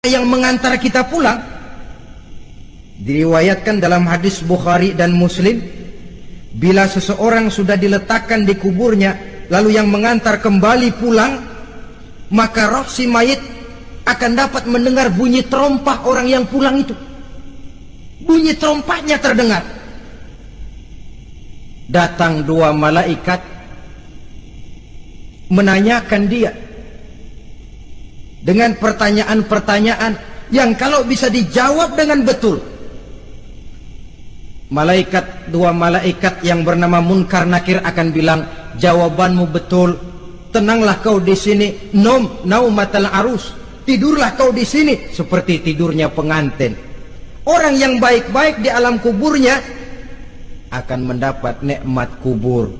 yang mengantar kita pulang. Diriwayatkan dalam hadis Bukhari dan Muslim, bila seseorang sudah diletakkan di kuburnya lalu yang mengantar kembali pulang, maka roh si mayit akan dapat mendengar bunyi terompah orang yang pulang itu. Bunyi terompahnya terdengar. Datang dua malaikat menanyakan dia dengan pertanyaan-pertanyaan yang kalau bisa dijawab dengan betul, dua malaikat yang bernama Munkar Nakir akan bilang, jawabanmu betul, tenanglah kau di sini, naumatal arus, tidurlah kau di sini seperti tidurnya pengantin. Orang yang baik-baik di alam kuburnya akan mendapat nikmat kubur,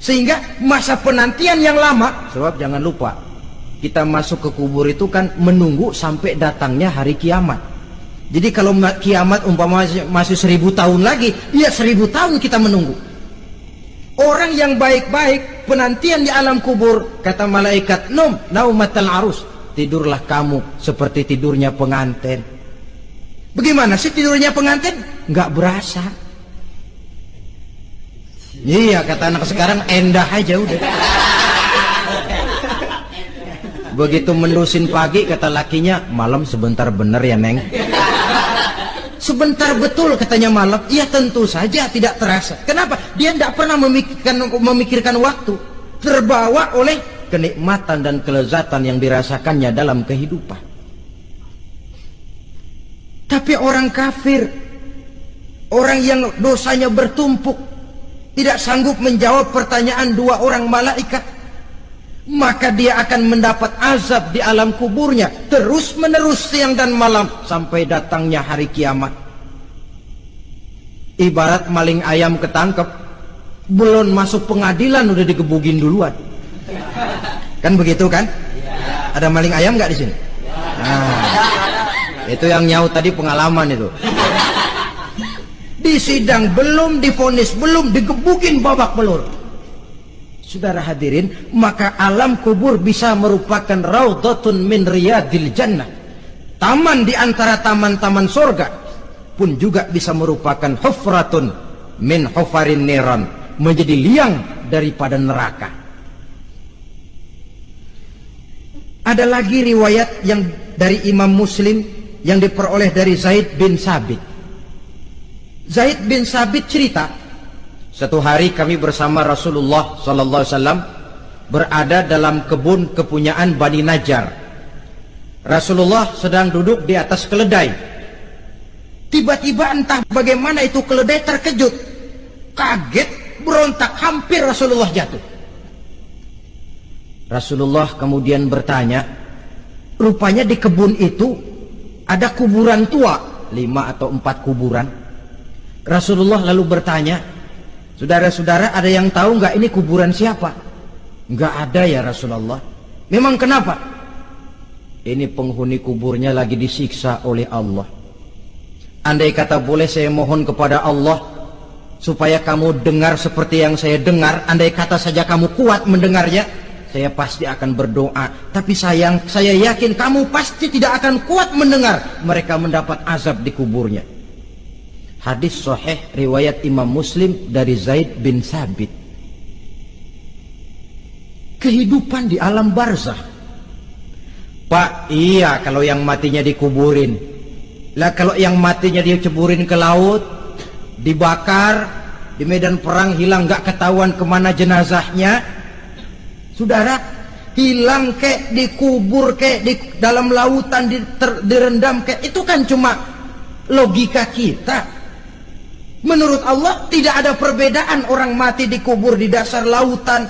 sehingga masa penantian yang lama. Sebab jangan lupa, kita masuk ke kubur itu kan menunggu sampai datangnya hari kiamat. Jadi kalau kiamat umpama masih 1000 tahun lagi, ya 1000 tahun kita menunggu. Orang yang baik-baik penantian di alam kubur, kata malaikat, naumatal arus, tidurlah kamu seperti tidurnya pengantin. Bagaimana sih tidurnya pengantin? Nggak berasa. Iya, kata anak sekarang, endah aja udah. Begitu mendusin pagi, kata lakinya, malam sebentar bener ya Neng. Sebentar betul katanya malam. Ya tentu saja tidak terasa. Kenapa? Dia tidak pernah memikirkan waktu. Terbawa oleh kenikmatan dan kelezatan yang dirasakannya dalam kehidupan. Tapi orang kafir, orang yang dosanya bertumpuk, tidak sanggup menjawab pertanyaan dua orang malaikat, maka dia akan mendapat azab di alam kuburnya terus menerus siang dan malam sampai datangnya hari kiamat. Ibarat maling ayam ketangkep, belum masuk pengadilan udah digebugin duluan. Kan begitu kan? Ada maling ayam nggak di sini? Nah, itu yang nyaut tadi pengalaman itu. Di sidang belum divonis, belum digebugin babak belur. Saudara hadirin, maka alam kubur bisa merupakan raudhatun min riyadil jannah, taman di antara taman-taman surga, pun juga bisa merupakan hufratun min hufarin niran, menjadi liang daripada neraka. Ada lagi riwayat yang dari Imam Muslim yang diperoleh dari Zaid bin Sabit. Zaid bin Sabit cerita, satu hari kami bersama Rasulullah SAW berada dalam kebun kepunyaan Bani Najjar. Rasulullah sedang duduk di atas keledai. Tiba-tiba entah bagaimana itu keledai terkejut, kaget, berontak, hampir Rasulullah jatuh. Rasulullah kemudian bertanya, rupanya di kebun itu ada kuburan tua, 5 atau 4 kuburan. Rasulullah lalu bertanya, saudara-saudara, ada yang tahu nggak ini kuburan siapa? Nggak ada ya Rasulullah. Memang kenapa? Ini penghuni kuburnya lagi disiksa oleh Allah. Andai kata boleh saya mohon kepada Allah supaya kamu dengar seperti yang saya dengar, andai kata saja kamu kuat mendengarnya, saya pasti akan berdoa. Tapi sayang, saya yakin kamu pasti tidak akan kuat mendengar mereka mendapat azab di kuburnya. Hadis sahih riwayat Imam Muslim dari Zaid bin Sabit. Kehidupan di alam barzah. Pak, iya kalau yang matinya dikuburin. Lah kalau yang matinya diceburin ke laut, dibakar, di medan perang hilang gak ketahuan kemana jenazahnya. Saudara, hilang kek, dikubur kek, di dalam lautan direndam kek, itu kan cuma logika kita. Menurut Allah tidak ada perbedaan orang mati dikubur di dasar lautan,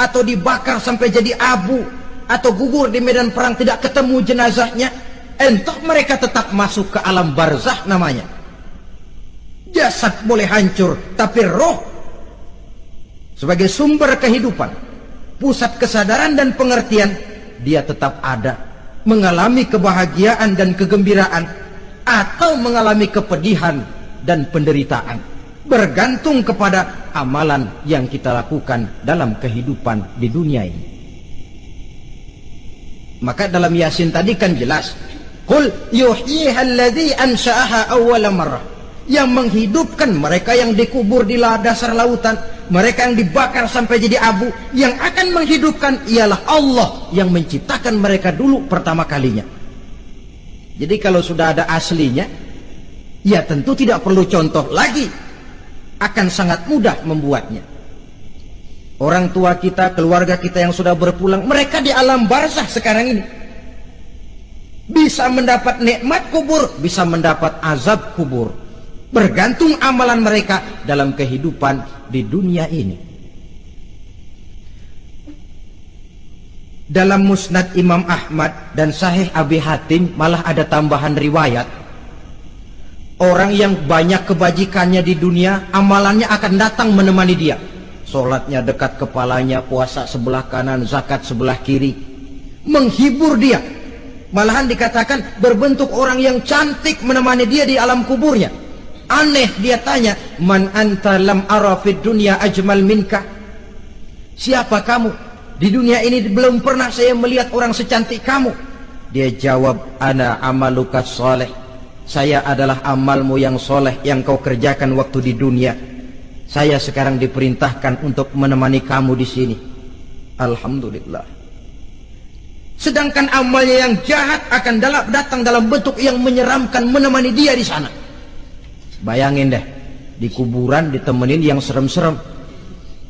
atau dibakar sampai jadi abu, atau gugur di medan perang tidak ketemu jenazahnya. Entah mereka tetap masuk ke alam barzah namanya. Jasad boleh hancur, tapi roh sebagai sumber kehidupan, pusat kesadaran dan pengertian, dia tetap ada, mengalami kebahagiaan dan kegembiraan, atau mengalami kepedihan dan penderitaan, bergantung kepada amalan yang kita lakukan dalam kehidupan di dunia ini. Maka dalam Yasin tadi kan jelas, Qul yuhyiha alladzi ansha'aha awwala marrah. Yang menghidupkan mereka yang dikubur di dasar lautan, mereka yang dibakar sampai jadi abu, yang akan menghidupkan ialah Allah yang menciptakan mereka dulu pertama kalinya. Jadi kalau sudah ada aslinya, ya tentu tidak perlu contoh lagi, akan sangat mudah membuatnya. Orang tua kita, keluarga kita yang sudah berpulang, mereka di alam barzah sekarang ini bisa mendapat nikmat kubur, bisa mendapat azab kubur, bergantung amalan mereka dalam kehidupan di dunia ini. Dalam Musnad Imam Ahmad dan Sahih Abi Hatim malah ada tambahan riwayat. Orang yang banyak kebajikannya di dunia, amalannya akan datang menemani dia. Sholatnya dekat kepalanya, puasa sebelah kanan, zakat sebelah kiri, menghibur dia. Malahan dikatakan berbentuk orang yang cantik menemani dia di alam kuburnya. Aneh, dia tanya, man anta lam ara fid dunya ajmal minka. Siapa kamu? Di dunia ini belum pernah saya melihat orang secantik kamu. Dia jawab, ana amaluka soleh. Saya adalah amalmu yang soleh yang kau kerjakan waktu di dunia. Saya sekarang diperintahkan untuk menemani kamu di sini. Alhamdulillah. Sedangkan amalnya yang jahat akan datang dalam bentuk yang menyeramkan menemani dia di sana. Bayangin deh, di kuburan ditemenin yang serem-serem.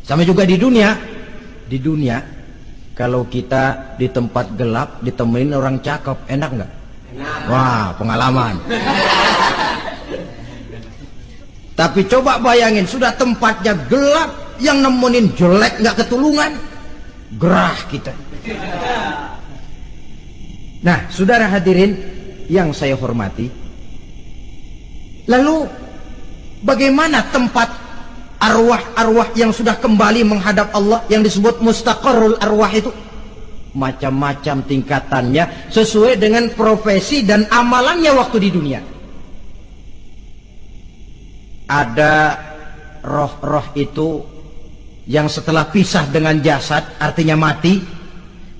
Sama juga di dunia. Di dunia, kalau kita di tempat gelap ditemenin orang cakep, enak nggak? Wah, pengalaman. Tapi coba bayangin, sudah tempatnya gelap, yang nemenin jelek nggak ketulungan, gerah kita. Nah, saudara hadirin yang saya hormati, lalu bagaimana tempat arwah-arwah yang sudah kembali menghadap Allah yang disebut mustaqarrul arwah itu? Macam-macam tingkatannya sesuai dengan profesi dan amalannya waktu di dunia. Ada roh-roh itu yang setelah pisah dengan jasad, artinya mati,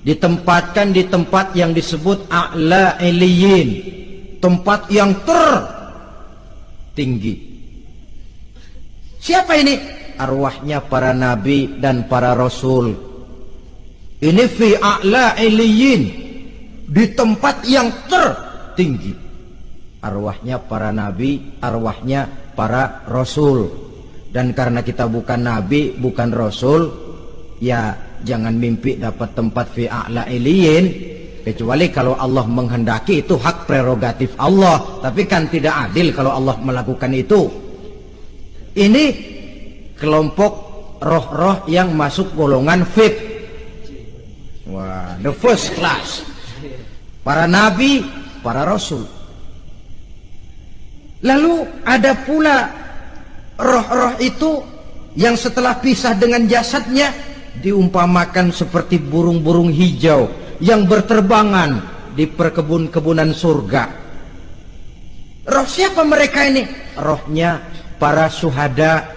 ditempatkan di tempat yang disebut a'la iliyin, tempat yang tertinggi. Siapa ini? Arwahnya para nabi dan para rasul. Ini fi a'la iliyin, di tempat yang tertinggi. Arwahnya para nabi, arwahnya para rasul. Dan karena kita bukan nabi, bukan rasul, ya jangan mimpi dapat tempat fi a'la iliyin, kecuali kalau Allah menghendaki. Itu hak prerogatif Allah, tapi kan tidak adil kalau Allah melakukan itu. Ini kelompok roh-roh yang masuk golongan VIP. Wah, the first class. Para nabi, para rasul. Lalu ada pula roh-roh itu yang setelah pisah dengan jasadnya diumpamakan seperti burung-burung hijau yang berterbangan di perkebun-kebunan surga. Roh siapa mereka ini? Rohnya para syuhada,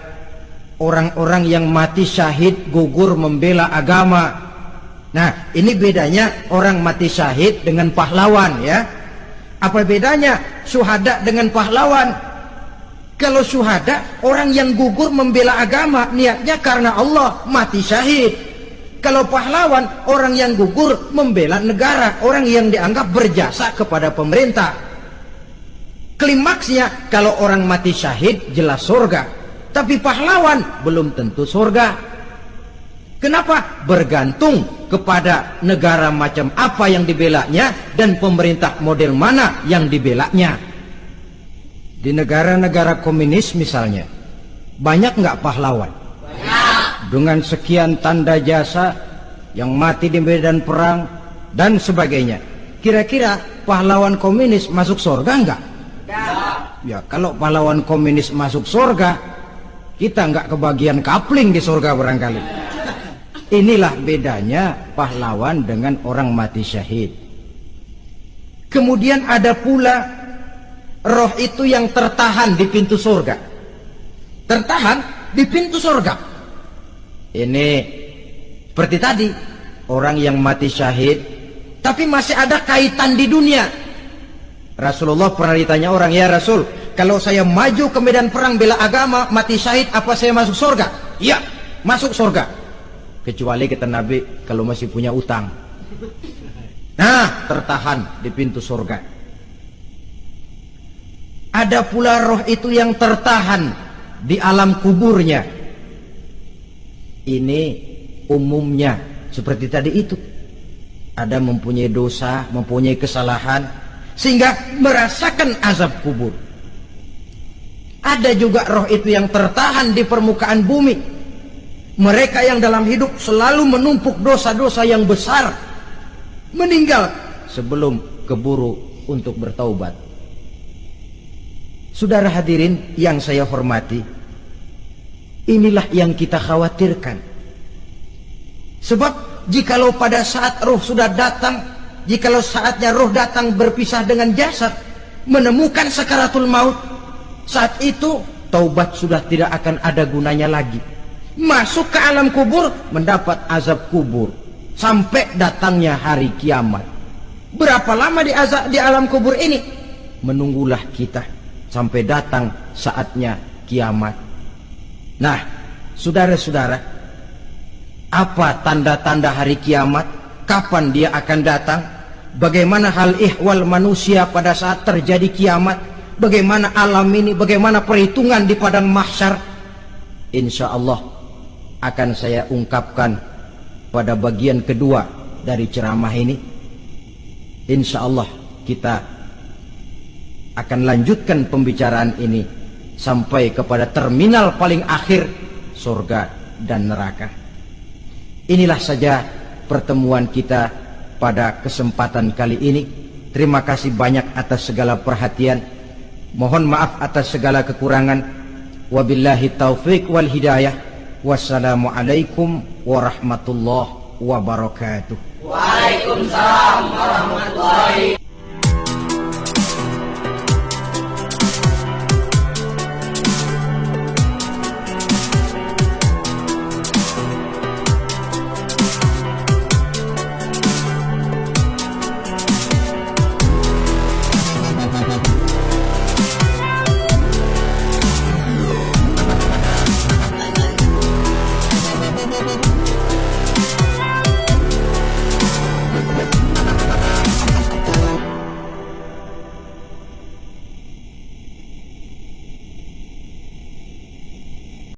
orang-orang yang mati syahid gugur membela agama. Nah, ini bedanya orang mati syahid dengan pahlawan, ya. Apa bedanya syuhada dengan pahlawan? Kalau syuhada, orang yang gugur membela agama, niatnya karena Allah, mati syahid. Kalau pahlawan, orang yang gugur membela negara, orang yang dianggap berjasa kepada pemerintah. Klimaksnya, kalau orang mati syahid jelas surga, tapi pahlawan belum tentu surga. Kenapa? Bergantung kepada negara macam apa yang dibelanya dan pemerintah model mana yang dibelanya. Di negara-negara komunis misalnya, banyak nggak pahlawan? Banyak. Dengan sekian tanda jasa yang mati di medan perang dan sebagainya. Kira-kira pahlawan komunis masuk surga nggak? Ya, kalau pahlawan komunis masuk surga, kita nggak kebagian kapling di surga barangkali. Inilah bedanya pahlawan dengan orang mati syahid. Kemudian ada pula roh itu yang tertahan di pintu surga. Tertahan di pintu surga. Ini seperti tadi, orang yang mati syahid tapi masih ada kaitan di dunia. Rasulullah pernah ditanya orang, ya Rasul, kalau saya maju ke medan perang bela agama, mati syahid, apa saya masuk surga? Iya, masuk surga. Kecuali kata Nabi, kalau masih punya utang. Nah, tertahan di pintu surga. Ada pula roh itu yang tertahan di alam kuburnya. Ini umumnya seperti tadi itu. Ada mempunyai dosa, mempunyai kesalahan, sehingga merasakan azab kubur. Ada juga roh itu yang tertahan di permukaan bumi. Mereka yang dalam hidup selalu menumpuk dosa-dosa yang besar, meninggal sebelum keburu untuk bertaubat. Saudara hadirin yang saya hormati, inilah yang kita khawatirkan. Sebab jikalau pada saat roh sudah datang, jikalau saatnya roh datang berpisah dengan jasad, menemukan sakaratul maut, saat itu taubat sudah tidak akan ada gunanya lagi. Masuk ke alam kubur, mendapat azab kubur sampai datangnya hari kiamat. Berapa lama di alam kubur ini? Menunggulah kita sampai datang saatnya kiamat. Nah, saudara-saudara, apa tanda-tanda hari kiamat? Kapan dia akan datang? Bagaimana hal ihwal manusia pada saat terjadi kiamat? Bagaimana alam ini? Bagaimana perhitungan di padang mahsyar? Insya Allah akan saya ungkapkan pada bagian kedua dari ceramah ini. Insya Allah kita akan lanjutkan pembicaraan ini sampai kepada terminal paling akhir, surga dan neraka. Inilah saja pertemuan kita pada kesempatan kali ini. Terima kasih banyak atas segala perhatian. Mohon maaf atas segala kekurangan. Wabillahi taufiq wal hidayah. Wassalamualaikum warahmatullahi wabarakatuh. Waalaikumsalam warahmatullahi wabarakatuh.